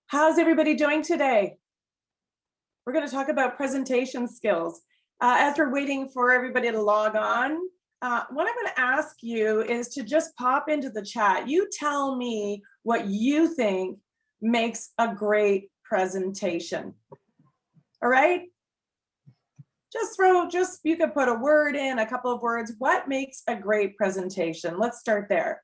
How's everybody doing today? We're going to talk about presentation skills. As we're waiting for everybody to log on, what I'm going to ask you is to just pop into the chat. You tell me what you think makes a great presentation. All right? You could put a word in, a couple of words. What makes a great presentation? Let's start there.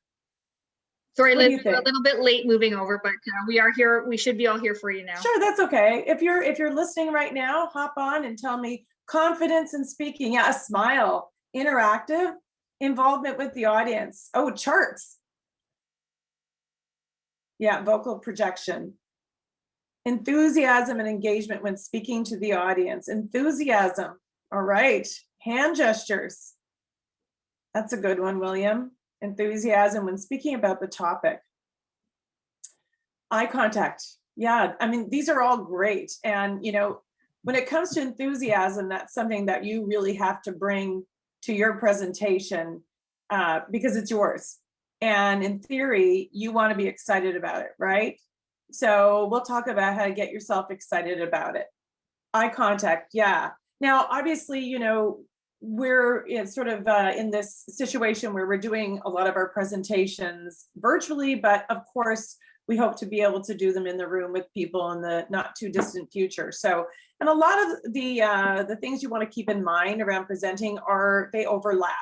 Sorry, Liz, we're a little bit late moving over, but we are here. We should be all here for you now. Sure, that's okay. If you're listening right now, hop on and tell me confidence in speaking. Yeah, a smile, interactive, involvement with the audience. Oh, charts. Yeah, vocal projection. Enthusiasm and engagement when speaking to the audience. Enthusiasm. All right. Hand gestures. That's a good one, William. Enthusiasm when speaking about the topic. Eye contact. Yeah, I mean, these are all great. And, when it comes to enthusiasm, that's something that you really have to bring to your presentation because it's yours. And in theory, you want to be excited about it, right? So we'll talk about how to get yourself excited about it. Eye contact. Yeah. Now, obviously, we're in this situation where we're doing a lot of our presentations virtually, but of course, we hope to be able to do them in the room with people in the not too distant future. So, and a lot of the things you want to keep in mind around presenting they overlap.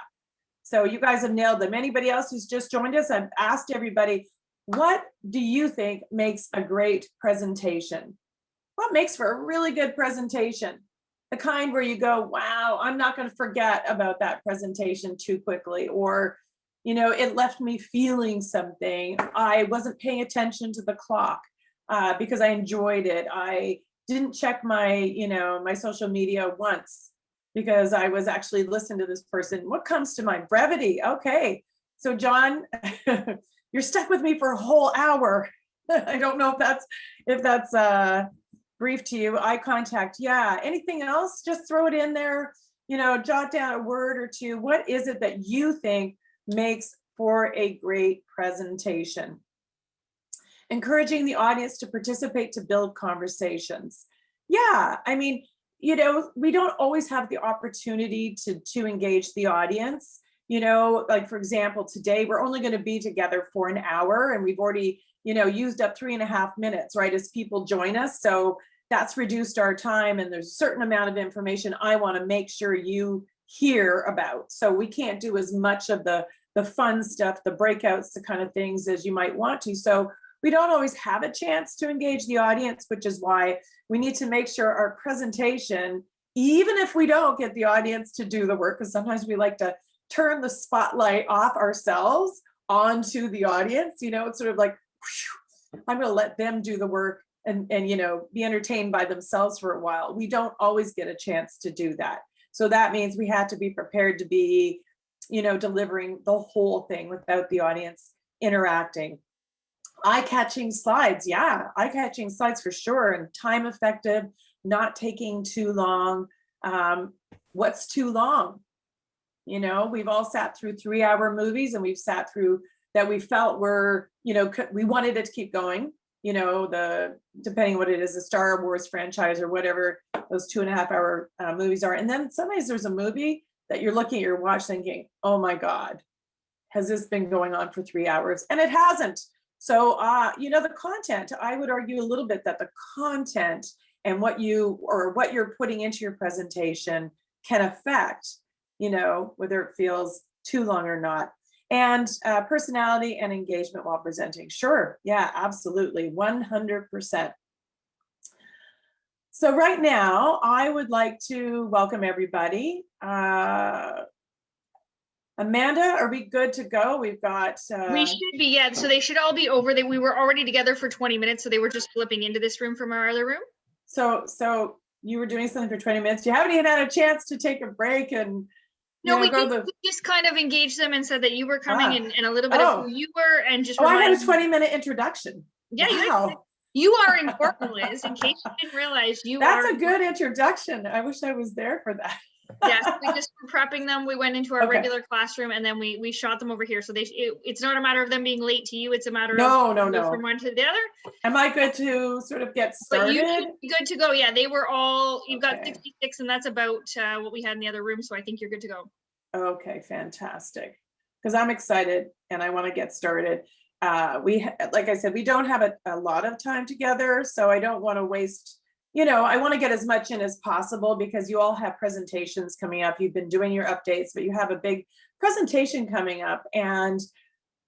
So you guys have nailed them. Anybody else who's just joined us, I've asked everybody, what do you think makes a great presentation? What makes for a really good presentation? The kind where you go, wow, I'm not going to forget about that presentation too quickly, or, it left me feeling something. I wasn't paying attention to the clock because I enjoyed it. I didn't check my, my social media once because I was actually listening to this person. What comes to mind? Brevity. Okay. So John, you're stuck with me for a whole hour. I don't know if that's brief to you. Eye contact. Yeah. Anything else? Just throw it in there, jot down a word or two. What is it that you think makes for a great presentation? Encouraging the audience to participate to build conversations. Yeah. I mean, we don't always have the opportunity to engage the audience. Like for example, today we're only going to be together for an hour and we've already, used up 3.5 minutes, right? As people join us. So that's reduced our time and there's a certain amount of information I want to make sure you hear about. So we can't do as much of the fun stuff, the breakouts, the kind of things as you might want to. So we don't always have a chance to engage the audience, which is why we need to make sure our presentation, even if we don't get the audience to do the work, because sometimes we like to turn the spotlight off ourselves onto the audience, it's sort of like, whew, I'm going to let them do the work and be entertained by themselves for a while. We don't always get a chance to do that. So that means we have to be prepared to be, delivering the whole thing without the audience interacting. Eye-catching slides. Yeah, eye-catching slides for sure. And time effective, not taking too long. What's too long? We've all sat through 3-hour movies and we've sat through that we felt were, we wanted it to keep going. Depending what it is, the Star Wars franchise or whatever those 2.5-hour movies are. And then sometimes there's a movie that you're looking at your watch thinking, oh my God, has this been going on for 3 hours? And it hasn't. So, the content, I would argue a little bit that the content and what you're putting into your presentation can affect, whether it feels too long or not. And personality and engagement while presenting. Sure. Yeah, absolutely. 100%. So right now, I would like to welcome everybody. Amanda, are we good to go? We've got... We should be, yeah. So they should all be over. We were already together for 20 minutes, so they were just flipping into this room from our other room. So you were doing something for 20 minutes. You haven't even had a chance to take a break and... No, we just kind of engaged them and said that you were coming and a little bit of who you were and just... I had a 20-minute introduction. Yeah, wow. You are important, Liz, in case you didn't realize That's a good introduction. I wish I was there for that. Yes, we just were prepping them. We went into our Okay. regular classroom and then we shot them over here. So it's not a matter of them being late to you. It's a matter of No, no, go no. from one to the other. Am I good to sort of get But you started? should be good to go. Yeah, they were all, you've got Okay. 66 and that's about what we had in the other room. So I think you're good to go. Okay, fantastic. Because I'm excited and I want to get started. Like I said, we don't have a lot of time together, so I don't want to waste, I want to get as much in as possible because you all have presentations coming up. You've been doing your updates, but you have a big presentation coming up. And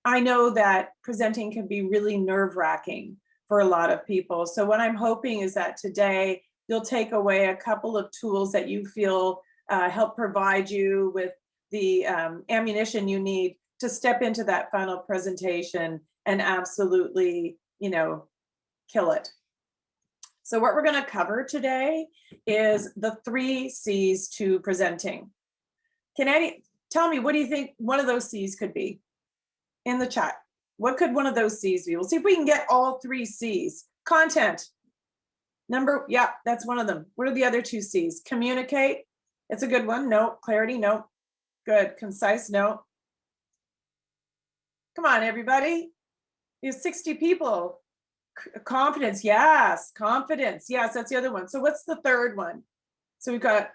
I know that presenting can be really nerve-wracking for a lot of people. So what I'm hoping is that today you'll take away a couple of tools that you feel help provide you with the ammunition you need to step into that final presentation and absolutely, kill it. So what we're going to cover today is the 3 C's to presenting. Tell me, what do you think one of those C's could be? In the chat, what could one of those C's be? We'll see if we can get all 3 C's. Content. Yeah, that's one of them. What are the other 2 C's? Communicate. It's a good one. No. Clarity. No. Good. Concise. No. Come on, everybody. You have 60 people. Confidence. Yes. Confidence. Yes, that's the other one. So what's the third one? So we've got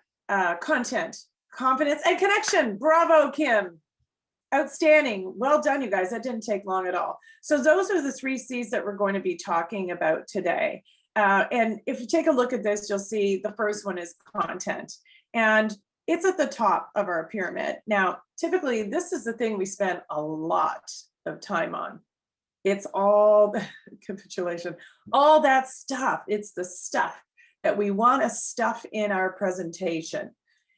content, confidence, and connection. Bravo, Kim. Outstanding. Well done, you guys. That didn't take long at all. So those are the 3 C's that we're going to be talking about today. And if you take a look at this, you'll see the first one is content. And it's at the top of our pyramid. Now, typically, this is the thing we spend a lot of time on. It's all capitulation, all that stuff. It's the stuff that we want to stuff in our presentation.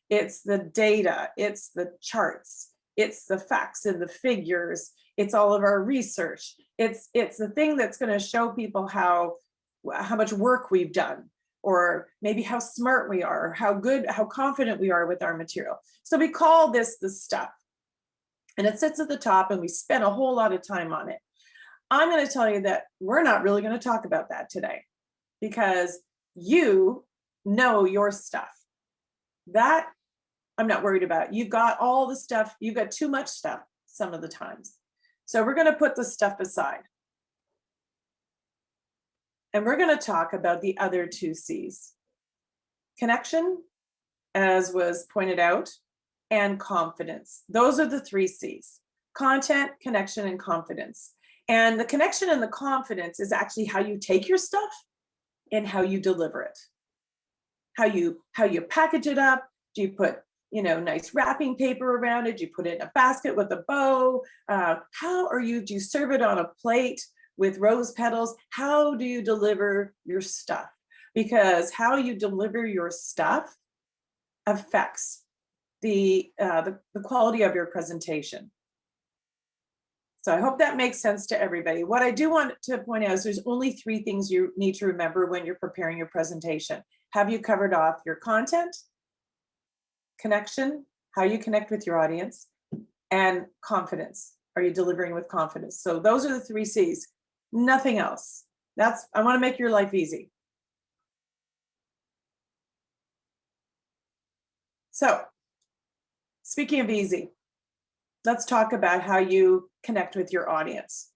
It's the data, it's the charts, it's the facts and the figures, it's all of our research. It's the thing that's going to show people how much work we've done, or maybe how smart we are, or how confident we are with our material. So we call this the stuff. And it sits at the top and we spend a whole lot of time on it. I'm going to tell you that we're not really going to talk about that today because you know your stuff. That I'm not worried about. You've got all the stuff. You've got too much stuff some of the times. So we're going to put the stuff aside. And we're going to talk about the other 2 C's. Connection, as was pointed out, and confidence. Those are the 3 C's. Content, connection, and confidence. And the connection and the confidence is actually how you take your stuff and how you deliver it. How you package it up. Do you put nice wrapping paper around it? Do you put it in a basket with a bow? Do you serve it on a plate with rose petals? How do you deliver your stuff? Because how you deliver your stuff affects the quality of your presentation. So I hope that makes sense to everybody. What I do want to point out is there's only 3 things you need to remember when you're preparing your presentation. Have you covered off your content, connection, how you connect with your audience, and confidence? Are you delivering with confidence? So those are the 3 C's, nothing else. I want to make your life easy. So speaking of easy, let's talk about how you connect with your audience.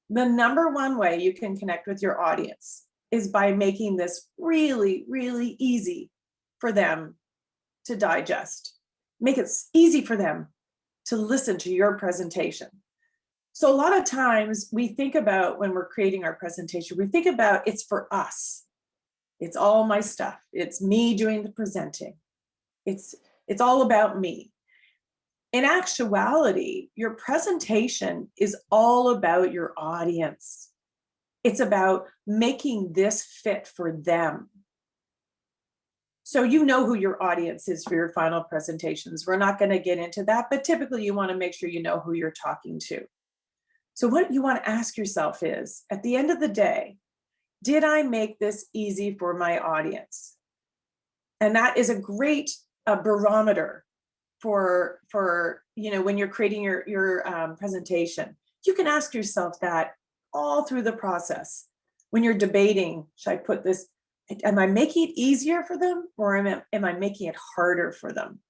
The number 1 way you can connect with your audience is by making this really, really easy for them to digest. Make it easy for them to listen to your presentation. So a lot of times we think about when we're creating our presentation, we think about it's for us. It's all my stuff. It's me doing the presenting. It's all about me. In actuality, your presentation is all about your audience. It's about making this fit for them. So you know who your audience is for your final presentations. We're not going to get into that, but typically you want to make sure you know who you're talking to. So what you want to ask yourself is, at the end of the day, did I make this easy for my audience? And that is a great barometer for when you're creating your presentation. You can ask yourself that all through the process. When you're debating, should I put this Am I making it easier for them, or am I making it harder for them?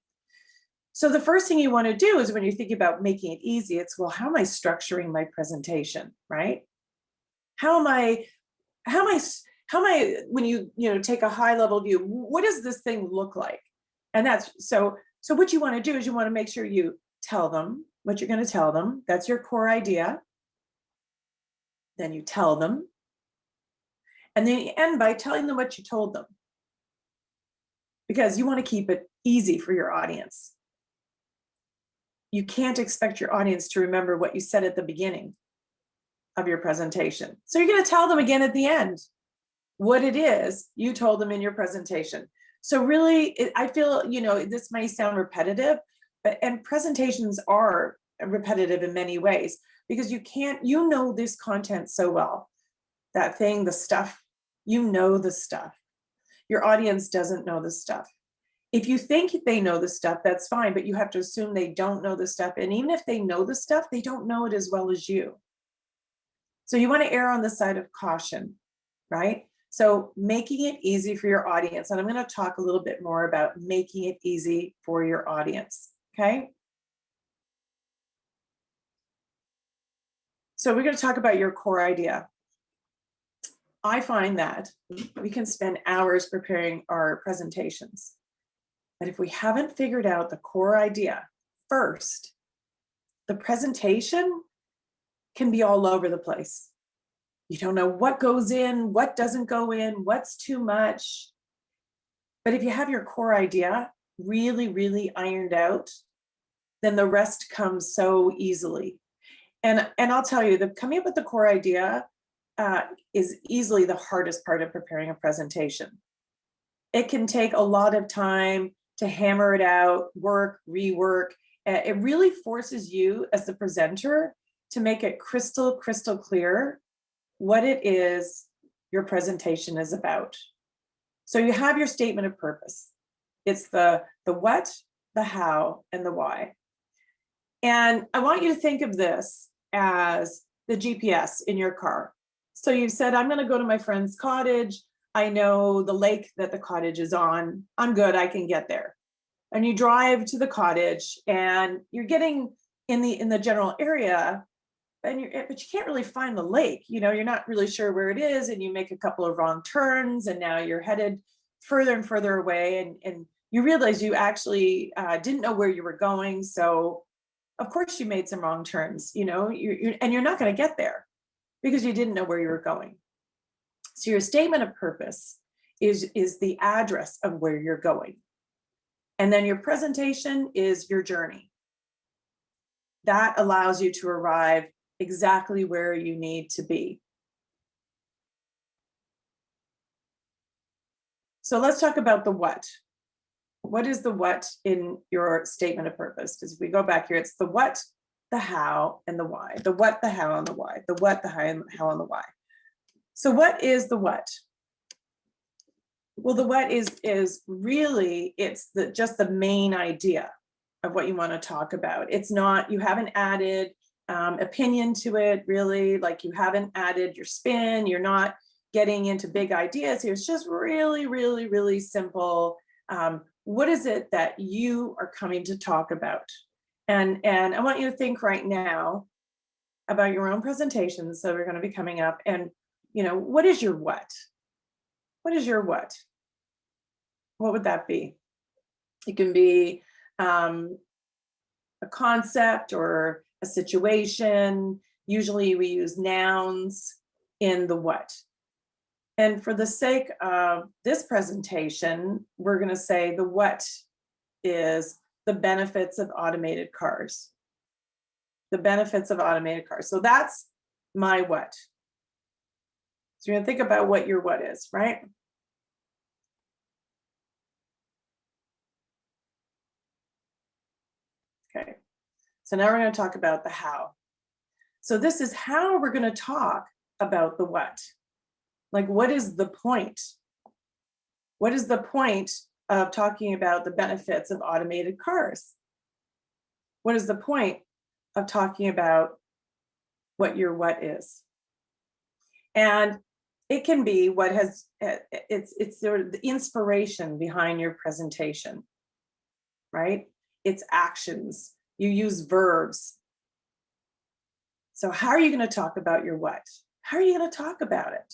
So the first thing you want to do is when you think about making it easy, it's, well, how am I structuring my presentation, right? How am I, when you take a high level view, what does this thing look like? And that's, so what you want to do is you want to make sure you tell them what you're going to tell them. That's your core idea. Then you tell them. And then you end by telling them what you told them. Because you want to keep it easy for your audience. You can't expect your audience to remember what you said at the beginning of your presentation. So you're going to tell them again at the end what it is you told them in your presentation. So really, I feel, this may sound repetitive, and presentations are repetitive in many ways, because you know this content so well. That thing, the stuff, the stuff. Your audience doesn't know the stuff. If you think they know the stuff, that's fine, but you have to assume they don't know the stuff. And even if they know the stuff, they don't know it as well as you. So you want to err on the side of caution, right? So making it easy for your audience. And I'm going to talk a little bit more about making it easy for your audience, okay? So we're going to talk about your core idea. I find that we can spend hours preparing our presentations. But if we haven't figured out the core idea first, the presentation can be all over the place. You don't know what goes in, what doesn't go in, what's too much. But if you have your core idea really, really ironed out, then the rest comes so easily. And I'll tell you, coming up with the core idea is easily the hardest part of preparing a presentation. It can take a lot of time to hammer it out, work, rework. It really forces you as the presenter to make it crystal clear what it is your presentation is about. So you have your statement of purpose. It's the what, the how, and the why. And I want you to think of this as the GPS in your car. So you said, I'm going to go to my friend's cottage. I know the lake that the cottage is on. I'm good, I can get there. And you drive to the cottage and you're getting in the general area, but you can't really find the lake. You're not really sure where it is, and you make a couple of wrong turns, and now you're headed further and further away, and you realize you actually didn't know where you were going. So of course you made some wrong turns, and you're not going to get there because you didn't know where you were going. So your statement of purpose is the address of where you're going. And then your presentation is your journey. That allows you to arrive exactly where you need to be. So let's talk about the what. What is the what in your statement of purpose? As we go back here, it's the what, the how, and the why. The what, the how, and the why. The what, the how, and the why. So what is the what? Well, the what is really, it's just the main idea of what you want to talk about. It's not, you haven't added opinion to it, really, like you haven't added your spin. You're not getting into big ideas here. It's just really, really, really simple. What is it that you are coming to talk about? And I want you to think right now about your own presentations that are going to be coming up. And, what is your what? What is your what? What would that be? It can be a concept or a situation. Usually we use nouns in the what. And for the sake of this presentation, we're going to say the what is the benefits of automated cars. The benefits of automated cars. So that's my what. So you're going to think about what your what is, right? Okay. So now we're going to talk about the how. So this is how we're going to talk about the what. Like, what is the point? What is the point of talking about the benefits of automated cars? What is the point of talking about what your what is? And it can be what has, it's sort of the inspiration behind your presentation, right? It's actions. You use verbs. So how are you going to talk about your what? How are you going to talk about it?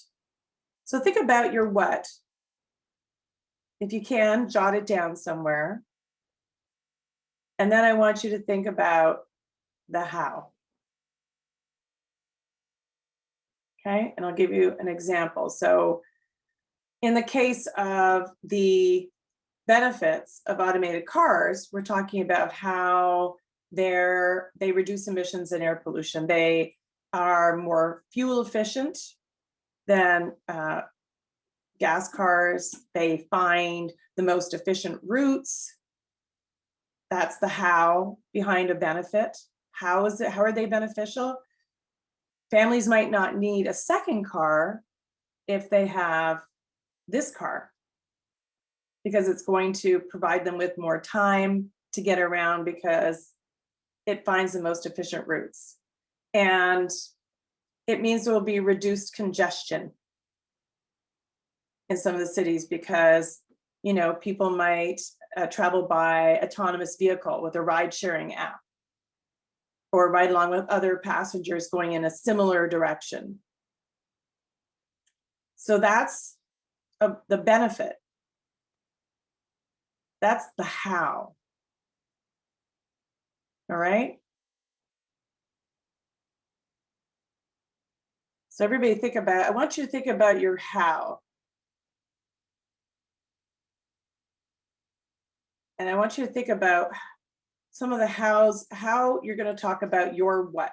So think about your what. If you can, jot it down somewhere. And then I want you to think about the how. Okay, and I'll give you an example. So in the case of the benefits of automated cars, we're talking about how they reduce emissions and air pollution. They are more fuel efficient than gas cars. They find the most efficient routes. That's the how behind a benefit. How are they beneficial? Families might not need a second car if they have this car, because it's going to provide them with more time to get around because it finds the most efficient routes. And it means there will be reduced congestion in some of the cities because, people might travel by autonomous vehicle with a ride sharing app, or ride along with other passengers going in a similar direction. So that's the benefit. That's the how. All right. So everybody I want you to think about your how. And I want you to think about some of the hows, how you're going to talk about your what.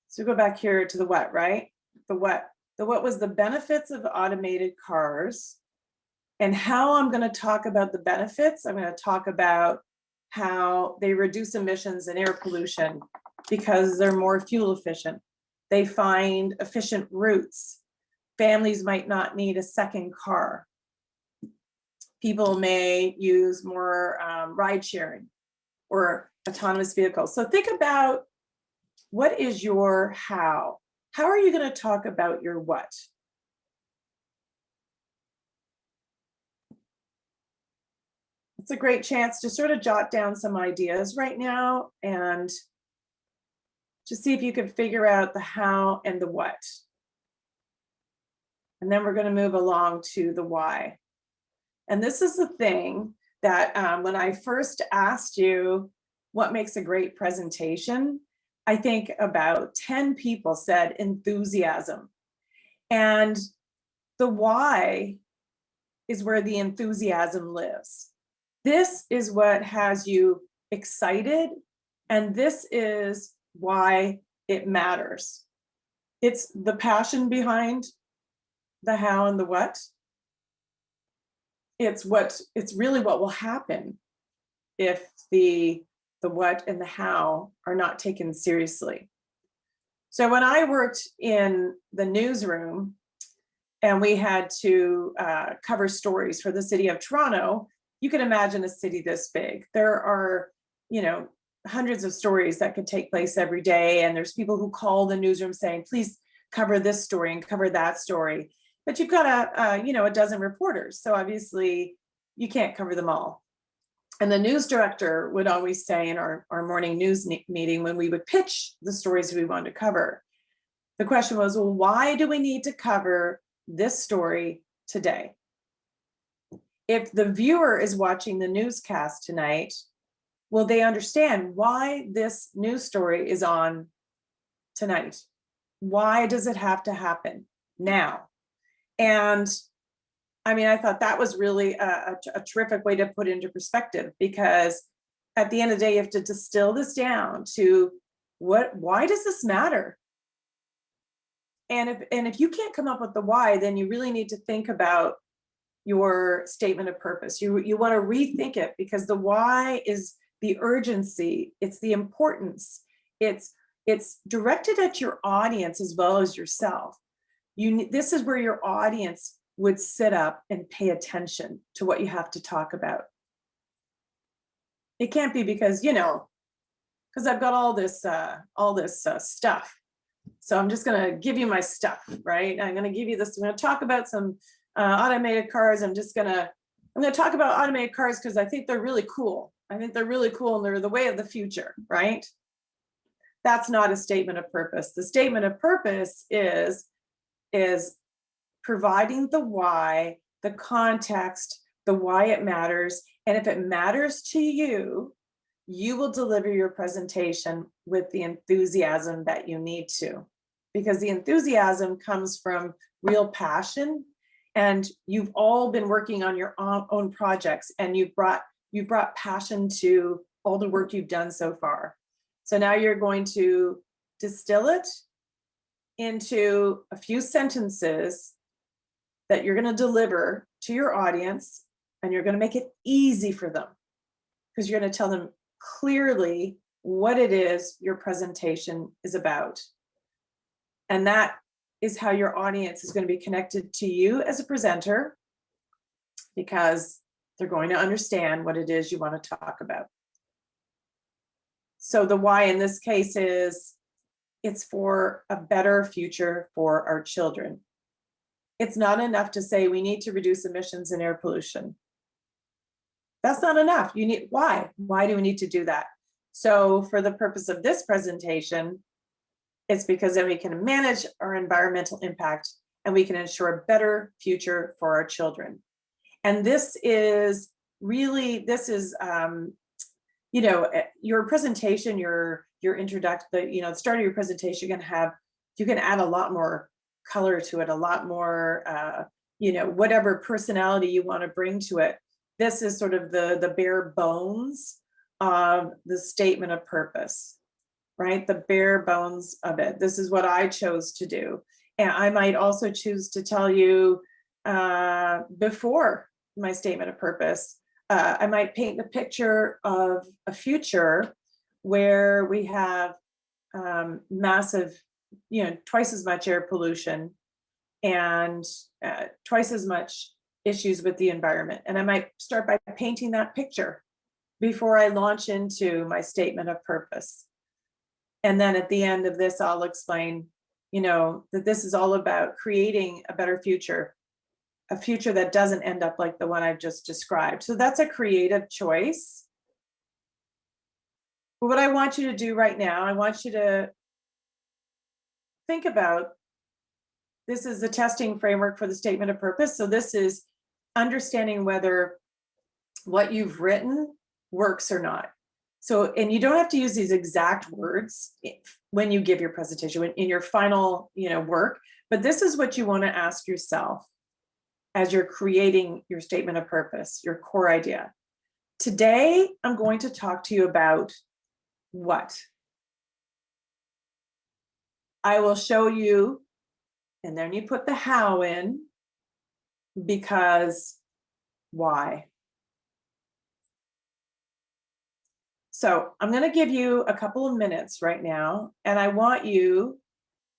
So go back here to the what, right? The what. The what was the benefits of automated cars. And how I'm going to talk about the benefits, I'm going to talk about how they reduce emissions and air pollution because they're more fuel efficient. They find efficient routes. Families might not need a second car. People may use more ride sharing or autonomous vehicles. So think about, what is your how? How are you going to talk about your what? It's a great chance to sort of jot down some ideas right now and just see if you can figure out the how and the what. And then we're going to move along to the why. And this is the thing that when I first asked you what makes a great presentation, I think about 10 people said enthusiasm. And the why is where the enthusiasm lives. This is what has you excited, and this is why it matters. It's the passion behind the how and the what. It's really what will happen if the what and the how are not taken seriously. So when I worked in the newsroom and we had to cover stories for the city of Toronto, you can imagine a city this big. There are, hundreds of stories that could take place every day. And there's people who call the newsroom saying, please cover this story and cover that story. But you've got a dozen reporters. So obviously you can't cover them all. And the news director would always say in our morning news meeting, when we would pitch the stories we wanted to cover, the question was, well, why do we need to cover this story today? If the viewer is watching the newscast tonight, will they understand why this news story is on tonight? Why does it have to happen now? And I thought that was really a terrific way to put into perspective, because at the end of the day, you have to distill this down to why does this matter? And if you can't come up with the why, then you really need to think about your statement of purpose. You want to rethink it, because the why is the urgency, it's the importance, it's directed at your audience as well as yourself. This is where your audience would sit up and pay attention to what you have to talk about. It can't be because I've got all this stuff. So I'm just gonna give you my stuff, right? I'm gonna give you this, I'm gonna talk about some automated cars. I'm gonna talk about automated cars because I think they're really cool. I think they're really cool and they're the way of the future, right? That's not a statement of purpose. The statement of purpose is providing the why, the context, the why it matters. And if it matters to you, you will deliver your presentation with the enthusiasm that you need to, because the enthusiasm comes from real passion. And you've all been working on your own projects, and you've brought passion to all the work you've done so far. So now you're going to distill it into a few sentences that you're going to deliver to your audience, and you're going to make it easy for them, because you're going to tell them clearly what it is your presentation is about. And that is how your audience is going to be connected to you as a presenter, because they're going to understand what it is you want to talk about. So the why in this case is, it's for a better future for our children. It's not enough to say we need to reduce emissions and air pollution. That's not enough. You need, why? Why do we need to do that? So for the purpose of this presentation, it's because then we can manage our environmental impact and we can ensure a better future for our children. And this is really, you know, your presentation, your introduction, the start of your presentation, you can add a lot more color to it, a lot more, whatever personality you want to bring to it. This is sort of the bare bones of the statement of purpose, right? The bare bones of it. This is what I chose to do. And I might also choose to tell you before my statement of purpose, I might paint the picture of a future where we have massive, twice as much air pollution and twice as much issues with the environment. And I might start by painting that picture before I launch into my statement of purpose. And then at the end of this, I'll explain, that this is all about creating a better future, a future that doesn't end up like the one I've just described. So that's a creative choice. But what I want you to do right now, I want you to think about, this is the testing framework for the statement of purpose. So this is understanding whether what you've written works or not. So, and you don't have to use these exact words when you give your presentation, in your final, work, but this is what you want to ask yourself as you're creating your statement of purpose, your core idea. Today, I'm going to talk to you about what? I will show you, and then you put the how in, because why? So I'm going to give you a couple of minutes right now, and I want you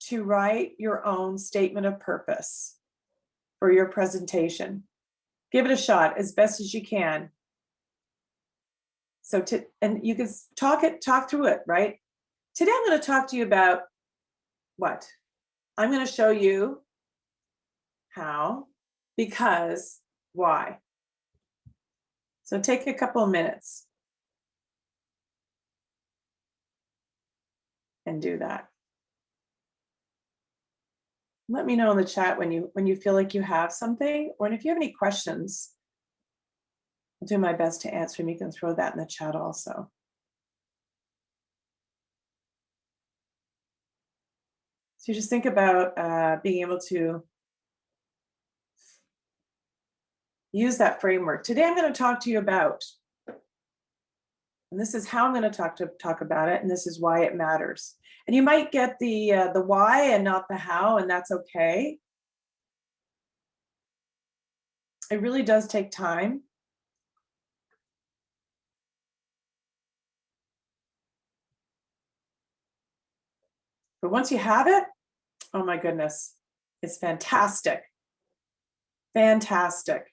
to write your own statement of purpose for your presentation. Give it a shot as best as you can. So and you can talk through it, right? Today I'm going to talk to you about what? I'm going to show you how, because, why. So take a couple of minutes and do that. Let me know in the chat when you feel like you have something, or if you have any questions. I'll do my best to answer them. You can throw that in the chat also. So just think about being able to use that framework. Today I'm going to talk to you about, and this is how I'm going to talk about it, and this is why it matters. And you might get the why and not the how, and that's okay. It really does take time. But once you have it, oh my goodness, it's fantastic. Fantastic.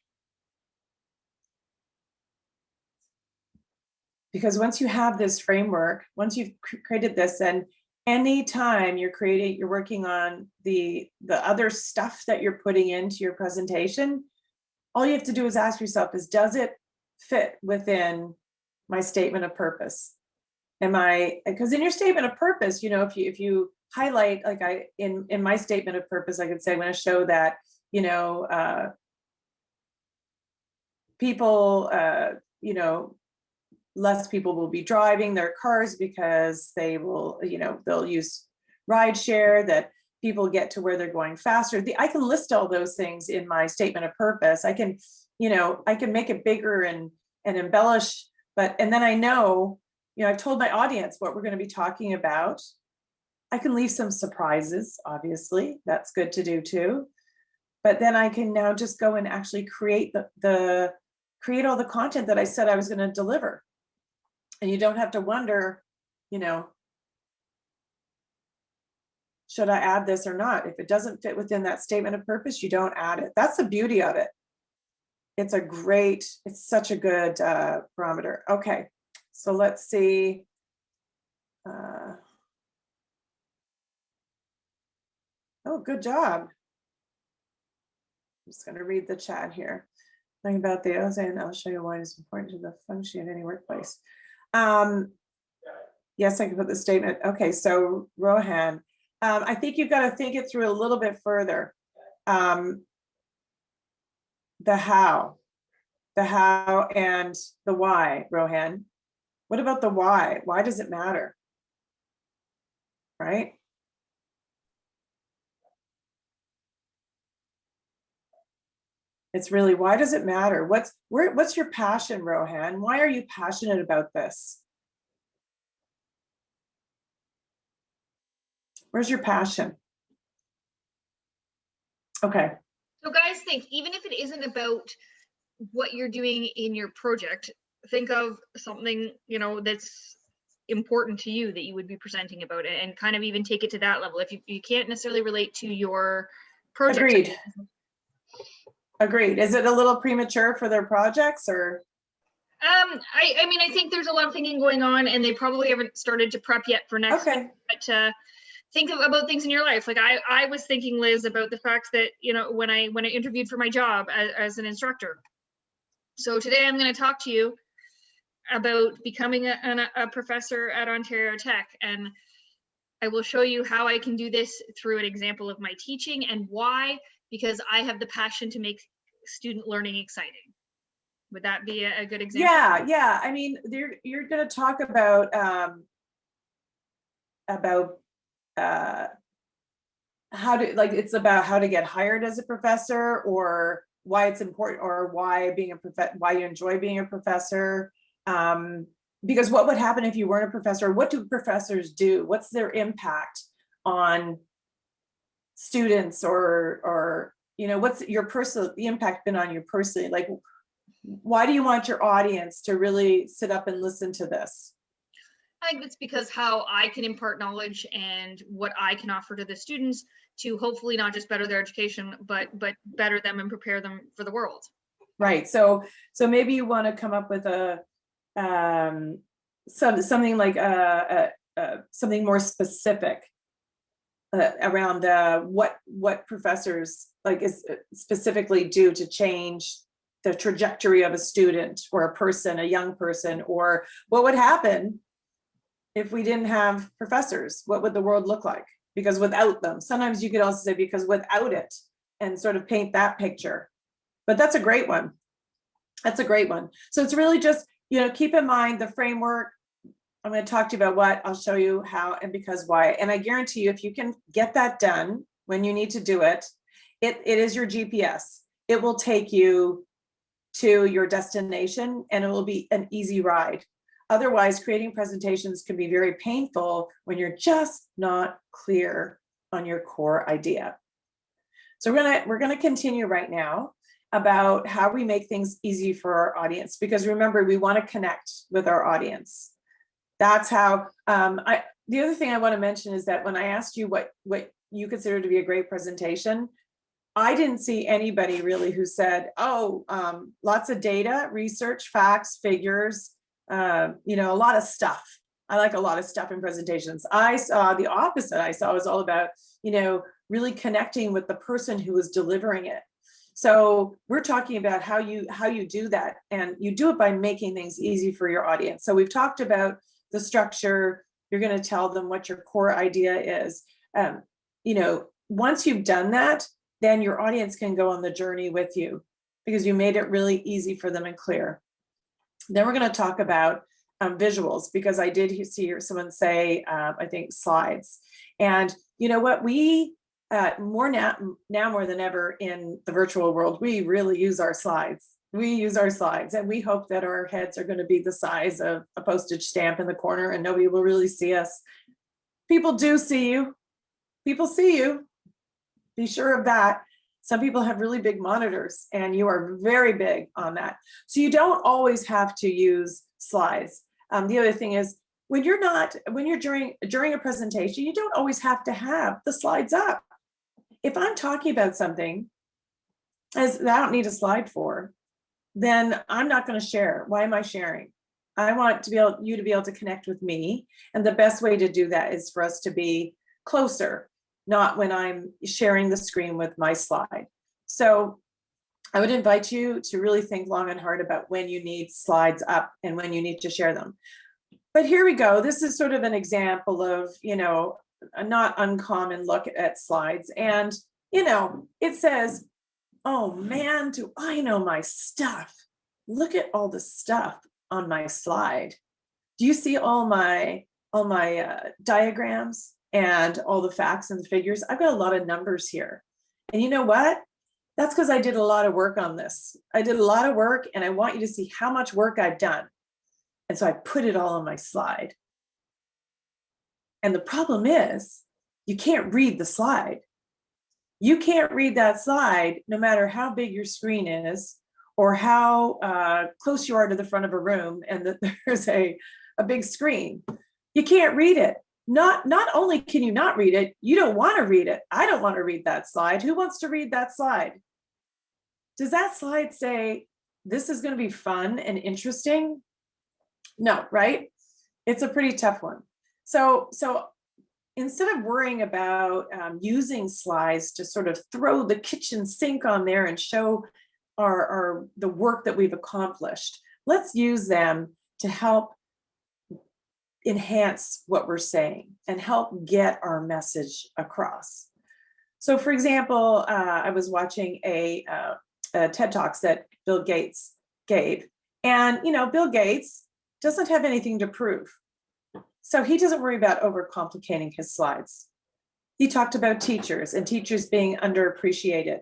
Because once you have this framework, once you've created this, then anytime you're working on the other stuff that you're putting into your presentation, all you have to do is ask yourself is, does it fit within my statement of purpose? Because in your statement of purpose, if you highlight, like in my statement of purpose, I could say, I want to show that, people, less people will be driving their cars because they'll use ride share, that people get to where they're going faster. I can list all those things in my statement of purpose. I can make it bigger and embellish, and then I know, I've told my audience what we're going to be talking about. I can leave some surprises, obviously, that's good to do too. But then I can now just go and actually create create all the content that I said I was going to deliver. And you don't have to wonder, should I add this or not? If it doesn't fit within that statement of purpose, you don't add it. That's the beauty of it. It's such a good barometer. Okay, so let's see. Oh, good job. I'm just going to read the chat here. Talking about the ozone, I'll show you why it's important to the function in any workplace. Yes, I can put the statement. Okay, so Rohan, I think you've got to think it through a little bit further. The how and the why, Rohan. What about the why? Why does it matter? Right? It's really, why does it matter? What's your passion, Rohan? Why are you passionate about this? Where's your passion? Okay. So guys, think, even if it isn't about what you're doing in your project, think of something, that's important to you that you would be presenting about it, and kind of even take it to that level. If you can't necessarily relate to your project. Agreed. Is it a little premature for their projects, or? I mean, I think there's a lot of thinking going on, and they probably haven't started to prep yet for next week, but think about things in your life. Like I was thinking, Liz, about the fact that, when I interviewed for my job as an instructor. So today I'm going to talk to you about becoming a professor at Ontario Tech, and I will show you how I can do this through an example of my teaching, and why, because I have the passion to make student learning exciting. Would that be a good example? Yeah. I mean, you're going to talk about how to, like, it's about how to get hired as a professor, or why it's important, or why why you enjoy being a professor. Because what would happen if you weren't a professor? What do professors do? What's their impact on students, or what's the impact been on you personally? Like, why do you want your audience to really sit up and listen to this? I think it's because how I can impart knowledge and what I can offer to the students to hopefully not just better their education, but better them and prepare them for the world. Right. So maybe you want to come up with something like something more specific around what professors specifically do to change the trajectory of a student or a person, a young person, or what would happen if we didn't have professors? What would the world look like? Because without them, sometimes you could also say because without it, and sort of paint that picture. But that's a great one. That's a great one. So it's really just, keep in mind the framework. I'm going to talk to you about what, I'll show you how, and because why. And I guarantee you, if you can get that done when you need to do it, it is your GPS. It will take you to your destination, and it will be an easy ride. Otherwise, creating presentations can be very painful when you're just not clear on your core idea. So we're gonna continue right now about how we make things easy for our audience, because remember, we want to connect with our audience. That's how. The other thing I want to mention is that when I asked you what you consider to be a great presentation, I didn't see anybody really who said, oh, lots of data, research, facts, figures, a lot of stuff. I like a lot of stuff in presentations. I saw the opposite. I saw it was all about, really connecting with the person who was delivering it. So we're talking about how you do that, and you do it by making things easy for your audience. So we've talked about the structure. You're going to tell them what your core idea is. Once you've done that, then your audience can go on the journey with you because you made it really easy for them and clear. Then we're going to talk about visuals, because I did see someone say, I think slides. And you know what, we more now more than ever in the virtual world, we really use our slides. We use our slides, and we hope that our heads are going to be the size of a postage stamp in the corner and nobody will really see us. People do see you. People see you. Be sure of that. Some people have really big monitors, and you are very big on that. So you don't always have to use slides. The other thing is, when you're during a presentation, you don't always have to have the slides up. If I'm talking about something that I don't need a slide for, then I'm not going to share. Why am I sharing? I want you to be able to connect with me. And the best way to do that is for us to be closer, not when I'm sharing the screen with my slide. So I would invite you to really think long and hard about when you need slides up and when you need to share them. But here we go. This is sort of an example of, a not uncommon look at slides. And, it says, oh man, do I know my stuff? Look at all the stuff on my slide. Do you see all my diagrams and all the facts and the figures? I've got a lot of numbers here. And you know what? That's because I did a lot of work on this. I did a lot of work, and I want you to see how much work I've done. And so I put it all on my slide. And the problem is, you can't read the slide. You can't read that slide no matter how big your screen is or how close you are to the front of a room and that there's a big screen. You can't read it. Not only can you not read it, you don't want to read it. I don't want to read that slide. Who wants to read that slide? Does that slide say, this is going to be fun and interesting? No, right? It's a pretty tough one. So instead of worrying about using slides to sort of throw the kitchen sink on there and show the work that we've accomplished, let's use them to help enhance what we're saying and help get our message across. So for example, I was watching a TED Talks that Bill Gates gave, and Bill Gates doesn't have anything to prove. So he doesn't worry about overcomplicating his slides. He talked about teachers and teachers being underappreciated.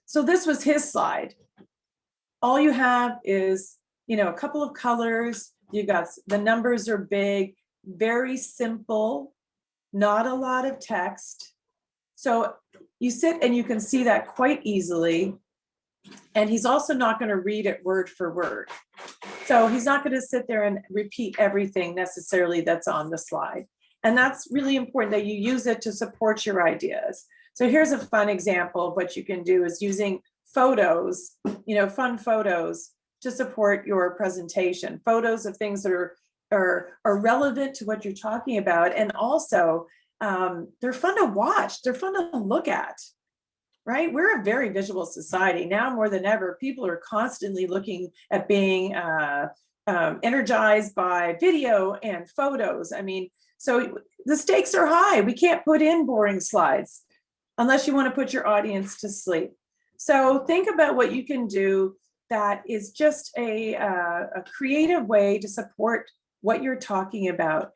So this was his slide. All you have is, a couple of colors. You've got the numbers are big, very simple, not a lot of text. So you sit and you can see that quite easily. And he's also not going to read it word for word. So he's not going to sit there and repeat everything necessarily that's on the slide. And that's really important that you use it to support your ideas. So here's a fun example of what you can do is using photos, fun photos to support your presentation. Photos of things that are relevant to what you're talking about. And also they're fun to watch. They're fun to look at. Right? We're a very visual society now more than ever. People are constantly looking at being energized by video and photos. I mean, so the stakes are high. We can't put in boring slides unless you want to put your audience to sleep. So think about what you can do that is just a creative way to support what you're talking about.